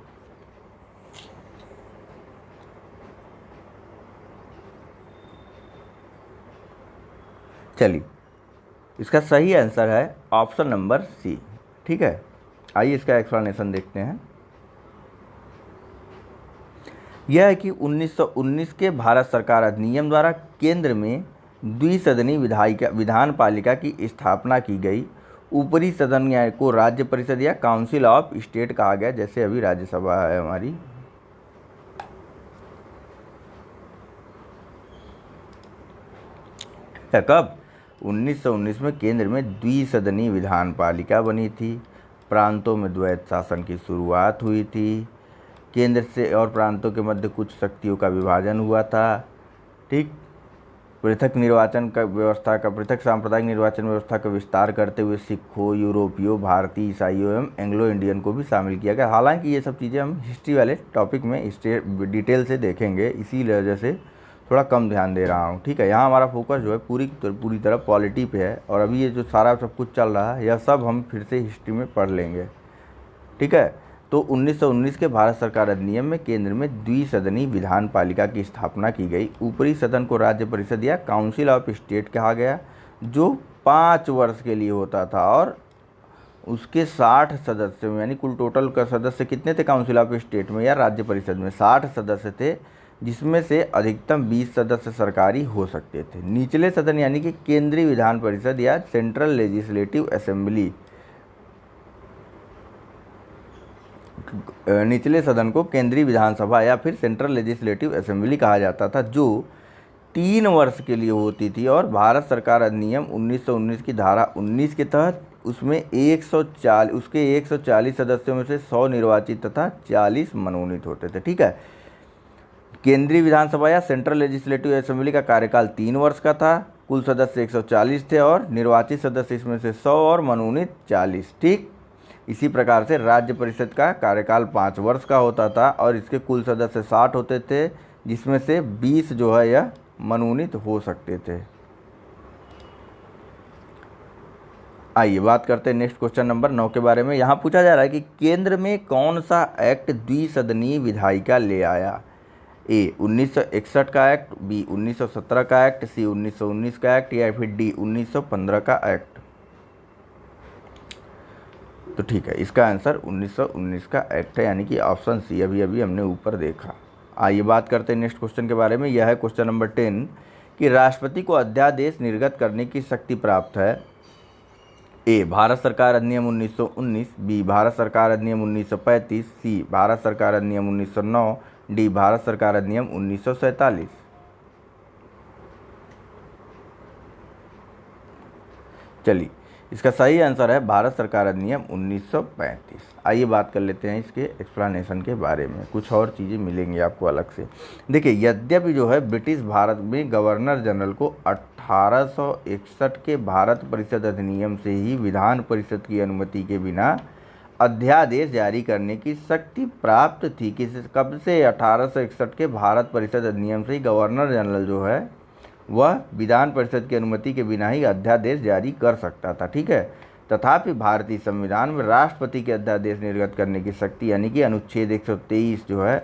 चलिए इसका सही आंसर है ऑप्शन नंबर सी। ठीक है। आइए इसका एक्सप्लेनेशन देखते हैं। यह है कि 1919 के भारत सरकार अधिनियम द्वारा केंद्र में द्विसदनी विधान पालिका की स्थापना की गई। ऊपरी सदन को राज्य परिषद या काउंसिल ऑफ स्टेट कहा गया, जैसे अभी राज्यसभा है हमारी। कब? 1919 में केंद्र में द्विसदनी विधान पालिका बनी थी। प्रांतों में द्वैत शासन की शुरुआत हुई थी। केंद्र से और प्रांतों के मध्य कुछ शक्तियों का विभाजन हुआ था। ठीक। पृथक सांप्रदायिक निर्वाचन व्यवस्था का विस्तार करते हुए सिखों, यूरोपियों, भारतीय ईसाइयों एवं एंग्लो इंडियन को भी शामिल किया गया। हालांकि ये सब चीज़ें हम हिस्ट्री वाले टॉपिक में डिटेल से देखेंगे, इसी वजह से थोड़ा कम ध्यान दे रहा हूँ। ठीक है। यहाँ हमारा फोकस जो है पूरी तरह पॉलिटी पे है, और अभी ये जो सारा सब कुछ चल रहा है यह सब हम फिर से हिस्ट्री में पढ़ लेंगे। ठीक है। तो 1919 के भारत सरकार अधिनियम में केंद्र में द्विसदनी विधान पालिका की स्थापना की गई। ऊपरी सदन को राज्य परिषद या काउंसिल ऑफ स्टेट कहा गया, जो 5 वर्ष के लिए होता था, और उसके 60 सदस्य, यानी कुल टोटल का सदस्य कितने थे काउंसिल ऑफ स्टेट में या राज्य परिषद में? 60 सदस्य थे, जिसमें से अधिकतम 20 सदस्य सरकारी हो सकते थे। निचले सदन यानी कि केंद्रीय विधान परिषद या सेंट्रल लेजिस्लेटिव असेंबली, निचले सदन को केंद्रीय विधानसभा या फिर सेंट्रल लेजिस्लेटिव असेंबली कहा जाता था, जो 3 वर्ष के लिए होती थी। और भारत सरकार अधिनियम 1919 की धारा 19 के तहत उसके 140 सदस्यों में से 100 निर्वाचित तथा 40 मनोनीत होते थे। ठीक है। केंद्रीय विधानसभा या सेंट्रल लेजिस्लेटिव असेंबली का कार्यकाल 3 वर्ष का था। कुल सदस्य 140 थे, और निर्वाचित सदस्य इसमें से 100 और मनोनीत 40। ठीक। इसी प्रकार से राज्य परिषद का कार्यकाल 5 वर्ष का होता था, और इसके कुल सदस्य 60 होते थे, जिसमें से 20 जो है यह मनोनीत हो सकते थे। आइए बात करते हैं नेक्स्ट क्वेश्चन नंबर 9 के बारे में। यहाँ पूछा जा रहा है कि केंद्र में कौन सा एक्ट द्विसदनीय विधायिका ले आया? ए 1961 का एक्ट, बी 1917 का एक्ट, सी 1919 का एक्ट, या फिर डी 1915 का एक्ट। तो ठीक है, इसका आंसर 1919 का एक्ट है, यानी कि ऑप्शन सी अभी हमने ऊपर देखा। आइए बात करते हैं नेक्स्ट क्वेश्चन के बारे में। यह है क्वेश्चन नंबर 10 कि राष्ट्रपति को अध्यादेश निर्गत करने की शक्ति प्राप्त है। ए भारत सरकार अधिनियम 1919, बी भारत सरकार अधिनियम 1935, सी भारत सरकार अधिनियम 1909, डी भारत सरकार अधिनियम 1947। चलिए इसका सही आंसर है भारत सरकार अधिनियम 1935। आइए बात कर लेते हैं इसके एक्सप्लेनेशन के बारे में, कुछ और चीज़ें मिलेंगी आपको अलग से। देखिए यद्यपि जो है ब्रिटिश भारत में गवर्नर जनरल को 1861 के भारत परिषद अधिनियम से ही विधान परिषद की अनुमति के बिना अध्यादेश जारी करने की शक्ति प्राप्त थी। कब से? 1861 के भारत परिषद अधिनियम से ही गवर्नर जनरल जो है वह विधान परिषद की अनुमति के बिना ही अध्यादेश जारी कर सकता था। ठीक है, तथापि भारतीय संविधान में राष्ट्रपति के अध्यादेश निर्गत करने की शक्ति यानी कि अनुच्छेद 123 जो है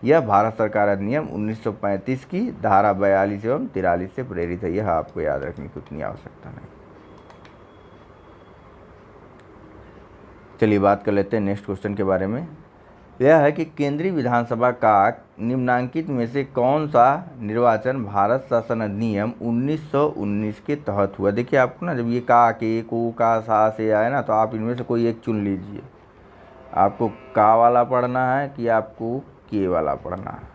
यह भारत सरकार अधिनियम 1935 की धारा 42 एवं 43 से प्रेरित है। यह आपको याद रखने की उतनी आवश्यकता नहीं। चलिए बात कर लेते हैं नेक्स्ट क्वेश्चन के बारे में। यह है कि केंद्रीय विधानसभा का निम्नांकित में से कौन सा निर्वाचन भारत शासन अधिनियम 1919 के तहत हुआ। देखिए आपको ना जब ये का के को का सा से आए ना तो आप इनमें से कोई एक चुन लीजिए। आपको का वाला पढ़ना है कि आपको के वाला पढ़ना है,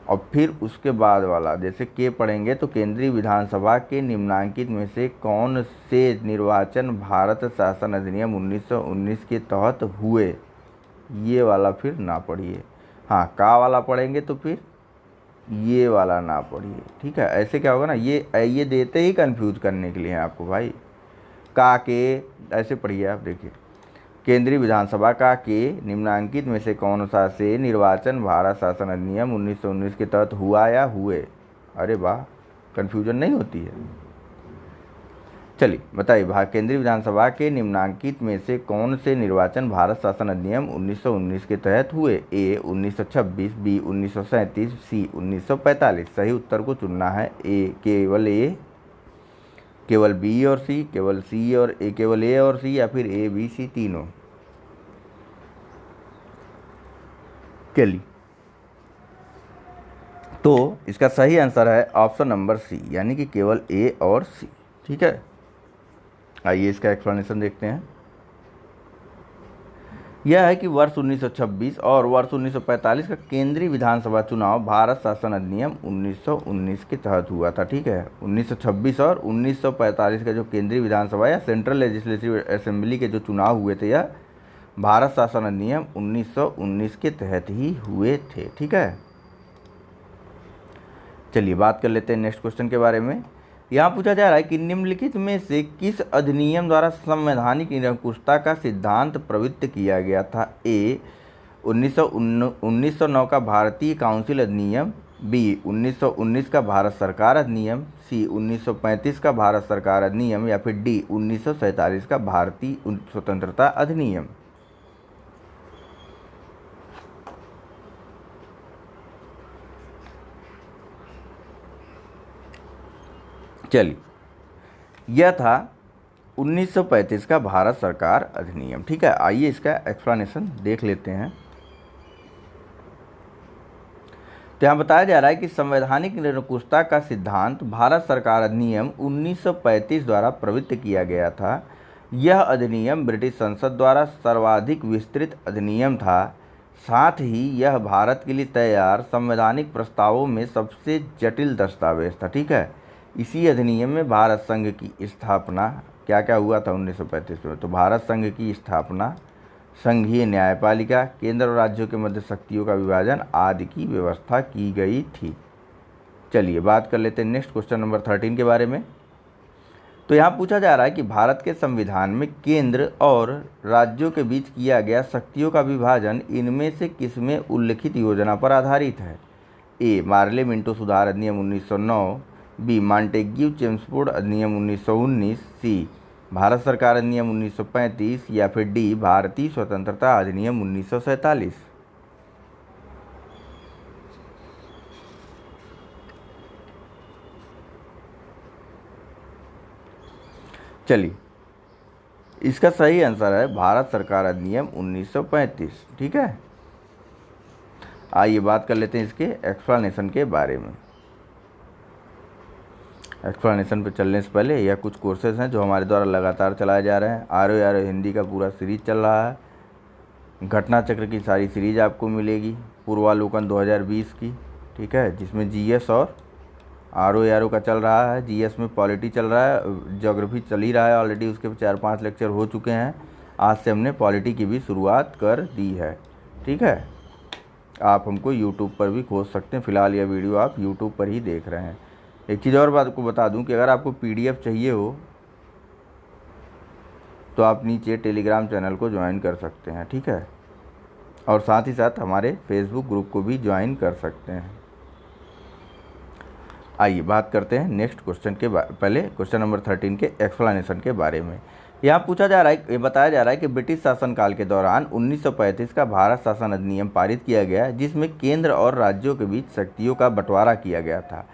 और फिर उसके बाद वाला जैसे के पढ़ेंगे तो केंद्रीय विधानसभा के निम्नांकित में से कौन से निर्वाचन भारत शासन अधिनियम 1919 के तहत हुए, ये वाला फिर ना पढ़िए। हाँ, का वाला पढ़ेंगे तो फिर ये वाला ना पढ़िए। ठीक है, ऐसे क्या होगा ना, ये देते ही कंफ्यूज करने के लिए है आपको भाई। का के ऐसे पढ़िए आप। देखिए केंद्रीय विधानसभा का के निम्नांकित में से कौन सा से निर्वाचन भारत शासन अधिनियम 1919 के तहत हुआ या हुए। अरे वाह, कन्फ्यूजन नहीं होती है। चलिए बताइए, केंद्रीय विधानसभा के निम्नांकित में से कौन से निर्वाचन भारत शासन अधिनियम 1919 के तहत हुए। ए 1926, बी 1937, सी 1945। सही उत्तर को चुनना है। केवल बी और सी, केवल सी और ए, केवल ए और सी, या फिर ए बी सी तीनों। चलिए तो इसका सही आंसर है ऑप्शन नंबर सी, यानी कि केवल ए और सी। ठीक है, आइए इसका एक्सप्लेनेशन देखते हैं। यह है कि वर्ष 1926 और वर्ष 1945 का केंद्रीय विधानसभा चुनाव भारत शासन अधिनियम 1919 के तहत हुआ था। ठीक है, 1926 और 1945 का जो केंद्रीय विधानसभा या सेंट्रल लेजिस्लेटिव असेंबली के जो चुनाव हुए थे यह भारत शासन अधिनियम 1919 के तहत ही हुए थे। ठीक है, चलिए बात कर लेते हैं नेक्स्ट क्वेश्चन के बारे में। यहाँ पूछा जा रहा है कि निम्नलिखित में से किस अधिनियम द्वारा संवैधानिक निरंकुशता का सिद्धांत प्रवृत्त किया गया था। ए 1909 का भारतीय काउंसिल अधिनियम, बी 1919 का भारत सरकार अधिनियम, सी 1935 का भारत सरकार अधिनियम, या फिर डी 1947 का भारतीय स्वतंत्रता अधिनियम। चलिए, यह था 1935 का भारत सरकार अधिनियम। ठीक है, आइए इसका एक्सप्लेनेशन देख लेते हैं। तो यहाँ बताया जा रहा है कि संवैधानिक निरंकुशता का सिद्धांत भारत सरकार अधिनियम 1935 द्वारा प्रवृत्त किया गया था। यह अधिनियम ब्रिटिश संसद द्वारा सर्वाधिक विस्तृत अधिनियम था। साथ ही यह भारत के लिए तैयार संवैधानिक प्रस्तावों में सबसे जटिल दस्तावेज था। ठीक है, इसी अधिनियम में भारत संघ की स्थापना क्या क्या हुआ था 1935 में, तो भारत संघ की स्थापना, संघीय न्यायपालिका, केंद्र और राज्यों के मध्य शक्तियों का विभाजन आदि की व्यवस्था की गई थी। चलिए बात कर लेते हैं नेक्स्ट क्वेश्चन नंबर 13 के बारे में। तो यहाँ पूछा जा रहा है कि भारत के संविधान में केंद्र और राज्यों के बीच किया गया शक्तियों का विभाजन इनमें से किसमें उल्लिखित योजना पर आधारित है। ए मार्ले मिंटो सुधार अधिनियम 1909, बी मॉन्टेग्यू चेम्सफोर्ड अधिनियम 1919, सी भारत सरकार अधिनियम 1935, या फिर डी भारतीय स्वतंत्रता अधिनियम 1947। चलिए, इसका सही आंसर है भारत सरकार अधिनियम 1935। ठीक है, आइए बात कर लेते हैं इसके एक्सप्लेनेशन के बारे में। एक्सप्लेनेशन पे चलने से पहले यह कुछ कोर्सेज हैं जो हमारे द्वारा लगातार चलाए जा रहे हैं। आर हिंदी का पूरा सीरीज चल रहा है। घटना चक्र की सारी सीरीज आपको मिलेगी, पूर्वालोकन 2020 की। ठीक है, जिसमें जीएस और आर का चल रहा है। जीएस में पॉलिटी चल रहा है, ज्योग्राफी चल ही रहा है ऑलरेडी, उसके 4-5 लेक्चर हो चुके हैं। आज से हमने पॉलिटी की भी शुरुआत कर दी है। ठीक है, आप हमको यूट्यूब पर भी खोज सकते हैं। फ़िलहाल यह वीडियो आप यूट्यूब पर ही देख रहे हैं। एक चीज़ और बात को बता दूं कि अगर आपको पीडीएफ चाहिए हो तो आप नीचे टेलीग्राम चैनल को ज्वाइन कर सकते हैं। ठीक है, और साथ ही साथ हमारे फेसबुक ग्रुप को भी ज्वाइन कर सकते हैं। आइए बात करते हैं नेक्स्ट क्वेश्चन के पहले क्वेश्चन नंबर 13 के एक्सप्लेनेशन के बारे में। यहाँ पूछा जा रहा है, ये बताया जा रहा है कि ब्रिटिश शासनकाल के दौरान 1935 का भारत शासन अधिनियम पारित किया गया, जिसमें केंद्र और राज्यों के बीच शक्तियों का बंटवारा किया गया था।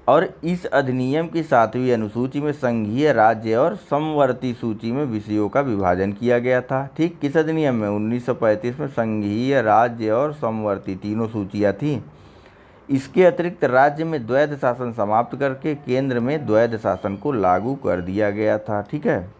और इस अधिनियम की 7वीं अनुसूची में संघीय, राज्य और समवर्ती सूची में विषयों का विभाजन किया गया था। ठीक, किस अधिनियम में? 1935 में संघीय, राज्य और समवर्ती तीनों सूचियाँ थीं। इसके अतिरिक्त राज्य में द्वैध शासन समाप्त करके केंद्र में द्वैध शासन को लागू कर दिया गया था। ठीक है,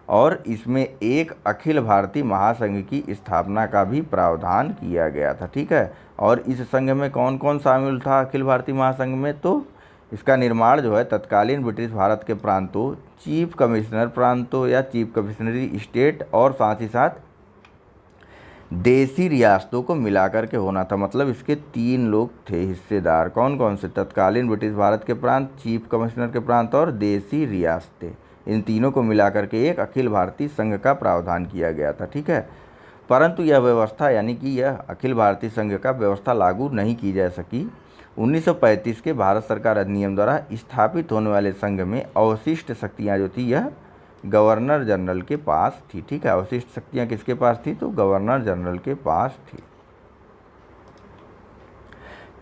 और इसमें एक अखिल भारतीय महासंघ की स्थापना का भी प्रावधान किया गया था। ठीक है, और इस संघ में कौन कौन शामिल था अखिल भारतीय महासंघ में? तो इसका निर्माण जो है तत्कालीन ब्रिटिश भारत के प्रांतों, चीफ कमिश्नर प्रांतों या चीफ कमिश्नरी स्टेट और साथ ही साथ देसी रियासतों को मिलाकर के होना था। मतलब इसके 3 लोग थे हिस्सेदार। कौन कौन से? तत्कालीन ब्रिटिश भारत के प्रांत, चीफ कमिश्नर के प्रांत और देसी रियासतें। इन तीनों को मिलाकर के एक अखिल भारतीय संघ का प्रावधान किया गया था। ठीक है, परंतु यह व्यवस्था यानी कि यह अखिल भारतीय संघ का व्यवस्था लागू नहीं की जा सकी। 1935 के भारत सरकार अधिनियम द्वारा स्थापित होने वाले संघ में अवशिष्ट शक्तियाँ जो थी यह गवर्नर जनरल के पास थी। ठीक है, अवशिष्ट शक्तियाँ किसके पास थी? तो गवर्नर जनरल के पास थी।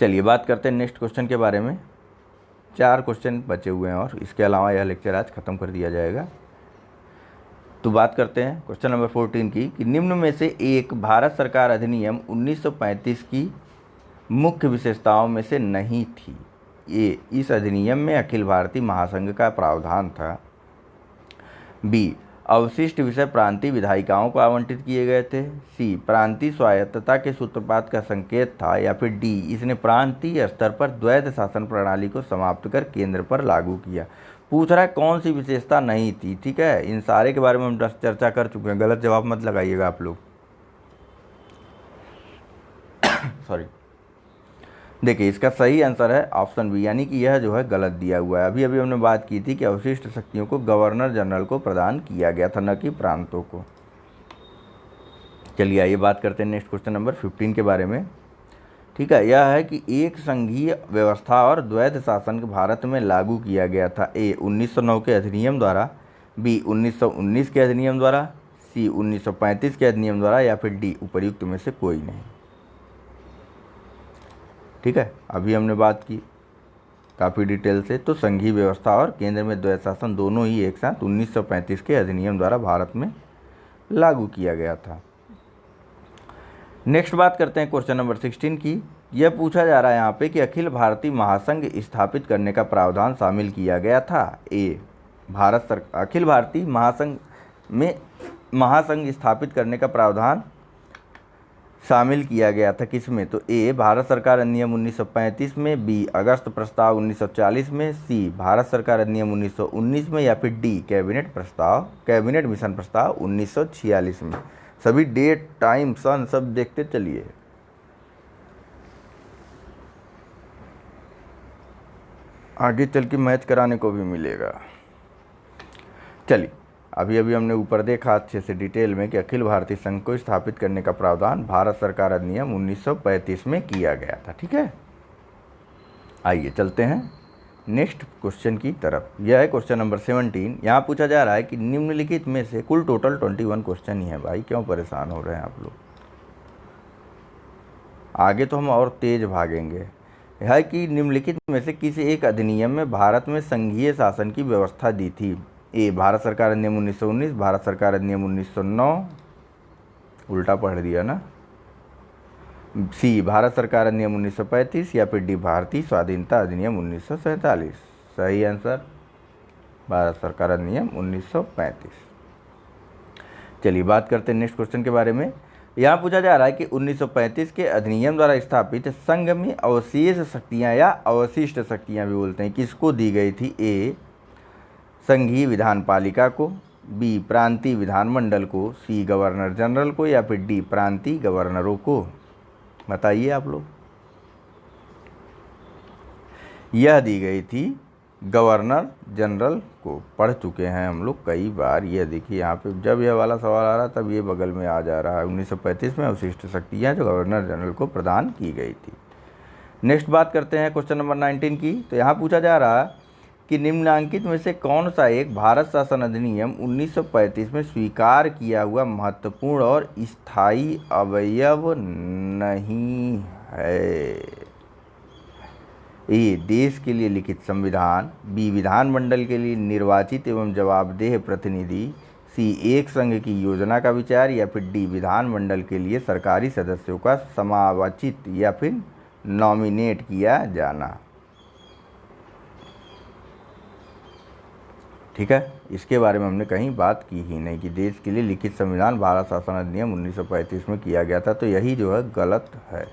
चलिए बात करते हैं नेक्स्ट क्वेश्चन के बारे में। 4 क्वेश्चन बचे हुए हैं और इसके अलावा यह लेक्चर आज ख़त्म कर दिया जाएगा। तो बात करते हैं क्वेश्चन नंबर 14 की कि निम्न में से एक भारत सरकार अधिनियम 1935 की मुख्य विशेषताओं में से नहीं थी। ये इस अधिनियम में अखिल भारतीय महासंघ का प्रावधान था। बी, अवशिष्ट विषय प्रांतीय विधायिकाओं को आवंटित किए गए थे। सी, प्रांतीय स्वायत्तता के सूत्रपात का संकेत था। या फिर डी, इसने प्रांतीय स्तर पर द्वैध शासन प्रणाली को समाप्त कर केंद्र पर लागू किया। पूछ रहा है कौन सी विशेषता नहीं थी। ठीक है, इन सारे के बारे में हम चर्चा कर चुके हैं, गलत जवाब मत लगाइएगा आप लोग। सॉरी, देखिए इसका सही आंसर है ऑप्शन बी, यानी कि यह जो है गलत दिया हुआ है। अभी अभी हमने बात की थी कि अवशिष्ट शक्तियों को गवर्नर जनरल को प्रदान किया गया था, न कि प्रांतों को। चलिए आइए बात करते हैं नेक्स्ट क्वेश्चन नंबर 15 के बारे में। ठीक है, यह है कि एक संघीय व्यवस्था और द्वैध शासन भारत में लागू किया गया था। ए, 1909 के अधिनियम द्वारा। बी, 1919 के अधिनियम द्वारा। सी, 1935 के अधिनियम द्वारा। या फिर डी, उपर्युक्त में से कोई नहीं। ठीक है, अभी हमने बात की काफ़ी डिटेल से। तो संघीय व्यवस्था और केंद्र में द्वैध शासन दोनों ही एक साथ 1935 के अधिनियम द्वारा भारत में लागू किया गया था। नेक्स्ट बात करते हैं क्वेश्चन नंबर 16 की। यह पूछा जा रहा है यहाँ पे कि अखिल भारतीय महासंघ स्थापित करने का प्रावधान शामिल किया गया था। ए, अखिल भारतीय महासंघ में महासंघ स्थापित करने का प्रावधान शामिल किया गया था किसमें? तो ए, भारत सरकार अधिनियम 1935 में। बी, अगस्त प्रस्ताव 1940 में। सी, भारत सरकार अधिनियम 1919 में। या फिर डी, कैबिनेट मिशन प्रस्ताव 1946 में। सभी डेट, टाइम, सन सब देखते चलिए। आगे चल के मैच कराने को भी मिलेगा। चलिए, अभी अभी हमने ऊपर देखा अच्छे से डिटेल में कि अखिल भारतीय संघ को स्थापित करने का प्रावधान भारत सरकार अधिनियम 1935 में किया गया था। ठीक है, आइए चलते हैं नेक्स्ट क्वेश्चन की तरफ। यह है क्वेश्चन नंबर 17। यहाँ पूछा जा रहा है कि निम्नलिखित में से कुल टोटल 21 क्वेश्चन ही है। भाई क्यों परेशान हो रहे हैं आप लोग? आगे तो हम और तेज भागेंगे। यह है कि निम्नलिखित में से किसी एक अधिनियम में भारत में संघीय शासन की व्यवस्था दी थी। ए, भारत सरकार अधिनियम 1919, भारत सरकार अधिनियम 1909, उल्टा पढ़ दिया ना। सी, भारत सरकार अधिनियम 1935। या फिर डी, भारतीय स्वाधीनता अधिनियम 1947। सही आंसर भारत सरकार अधिनियम 1935। चलिए बात करते हैं नेक्स्ट क्वेश्चन के बारे में। यहाँ पूछा जा रहा है कि 1935 के अधिनियम द्वारा स्थापित संघ में अवशेष शक्तियाँ या अवशिष्ट शक्तियाँ भी बोलते हैं, किसको दी गई थी? ए, संघीय विधान पालिका को। बी, प्रांतीय विधानमंडल को। सी, गवर्नर जनरल को। या फिर डी, प्रांतीय गवर्नरों को। बताइए आप लोग। यह दी गई थी गवर्नर जनरल को। पढ़ चुके हैं हम लोग कई बार। यह देखिए यहाँ पे जब यह वाला सवाल आ रहा तब ये बगल में आ जा रहा है। 1935 में अवशिष्ट शक्तियाँ जो गवर्नर जनरल को प्रदान की गई थी। नेक्स्ट बात करते हैं क्वेश्चन नंबर 19 की। तो यहाँ पूछा जा रहा है कि निम्नलिखित में से कौन सा एक भारत शासन अधिनियम 1935 में स्वीकार किया हुआ महत्वपूर्ण और स्थायी अवयव नहीं है? ए, देश के लिए लिखित संविधान, बी, विधानमंडल के लिए निर्वाचित एवं जवाबदेह प्रतिनिधि, सी, एक संघ की योजना का विचार, या फिर डी, विधानमंडल के लिए सरकारी सदस्यों का समावचित या फिर नॉमिनेट किया जाना। ठीक है, इसके बारे में हमने कहीं बात की ही नहीं कि देश के लिए लिखित संविधान भारत शासन अधिनियम 1935 में किया गया था, तो यही जो है गलत है।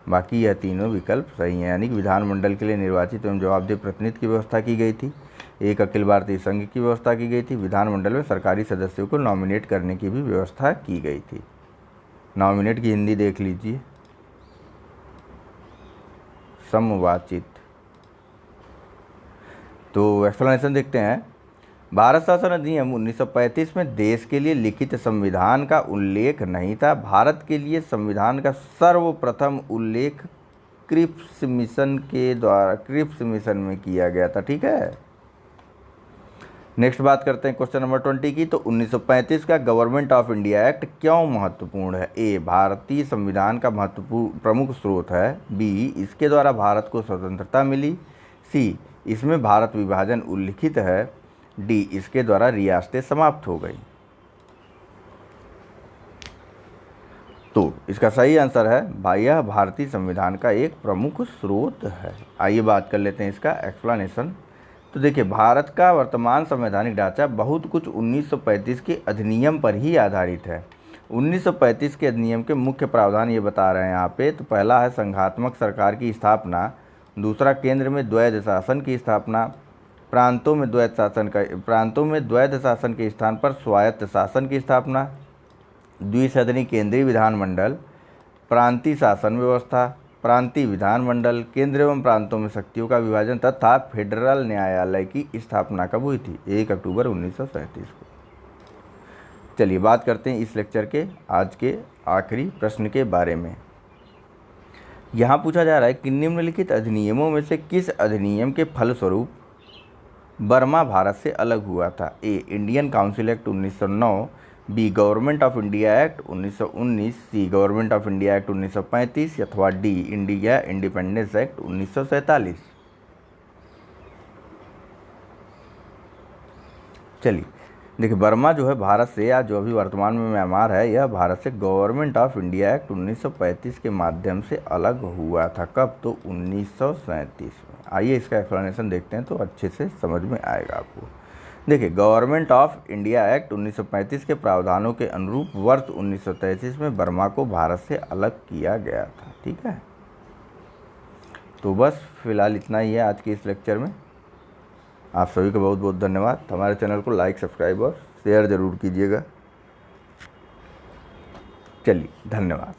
बाकी यह तीनों विकल्प सही हैं, यानी कि विधानमंडल के लिए निर्वाचित एवं जवाबदेह प्रतिनिधि की व्यवस्था की गई थी, एक अखिल भारतीय संघ की व्यवस्था की गई थी, विधानमंडल में सरकारी सदस्यों को नॉमिनेट करने की भी व्यवस्था की गई थी। नॉमिनेट की हिंदी देख लीजिए, समवाचित। तो एक्सप्लेनेशन देखते हैं। भारत शासन अधिनियम 1935 में देश के लिए लिखित संविधान का उल्लेख नहीं था। भारत के लिए संविधान का सर्वप्रथम उल्लेख क्रिप्स मिशन में किया गया था। ठीक है, नेक्स्ट बात करते हैं क्वेश्चन नंबर 20 की। तो 1935 का गवर्नमेंट ऑफ इंडिया एक्ट क्यों महत्वपूर्ण है? ए, भारतीय संविधान का महत्वपूर्ण प्रमुख स्रोत है, बी, इसके द्वारा भारत को स्वतंत्रता मिली, सी, इसमें भारत विभाजन उल्लिखित है, डी, इसके द्वारा रियासतें समाप्त हो गई। तो इसका सही आंसर है भाई, यह भारतीय संविधान का एक प्रमुख स्रोत है। आइए बात कर लेते हैं इसका एक्सप्लेनेशन। तो देखिए, भारत का वर्तमान संवैधानिक ढांचा बहुत कुछ 1935 के अधिनियम पर ही आधारित है। 1935 के अधिनियम के मुख्य प्रावधान ये बता रहे हैं यहाँ पे। तो पहला है संघात्मक सरकार की स्थापना, दूसरा केंद्र में द्वैध शासन की स्थापना, प्रांतों में द्वैध शासन के स्थान पर स्वायत्त शासन की स्थापना, द्विसदनी केंद्रीय विधानमंडल, प्रांतीय शासन व्यवस्था, प्रांतीय विधानमंडल, केंद्र एवं प्रांतों में शक्तियों का विभाजन तथा फेडरल न्यायालय की स्थापना कब हुई थी? 1 अक्टूबर 1937 को। चलिए बात करते हैं इस लेक्चर के आज के आखिरी प्रश्न के बारे में। यहाँ पूछा जा रहा है कि निम्नलिखित अधिनियमों में से किस अधिनियम के फलस्वरूप बर्मा भारत से अलग हुआ था? A, Indian council act 1909, B, government of India act 1919, C, government of India act 1935, अथवा डी, इंडिया इंडिपेंडेंस एक्ट 1947। चलिए देखिए, बर्मा जो है भारत से, या जो अभी वर्तमान में म्यांमार है, यह भारत से गवर्नमेंट ऑफ इंडिया एक्ट 1935 के माध्यम से अलग हुआ था। कब? तो 1937 में। आइए इसका एक्सप्लेनेशन देखते हैं तो अच्छे से समझ में आएगा आपको। देखिए, गवर्नमेंट ऑफ इंडिया एक्ट 1935 के प्रावधानों के अनुरूप वर्ष 1933 में बर्मा को भारत से अलग किया गया था। ठीक है, तो बस फिलहाल इतना ही है आज के इस लेक्चर में। आप सभी को बहुत बहुत धन्यवाद। हमारे चैनल को लाइक, सब्सक्राइब और शेयर ज़रूर कीजिएगा। चलिए, धन्यवाद।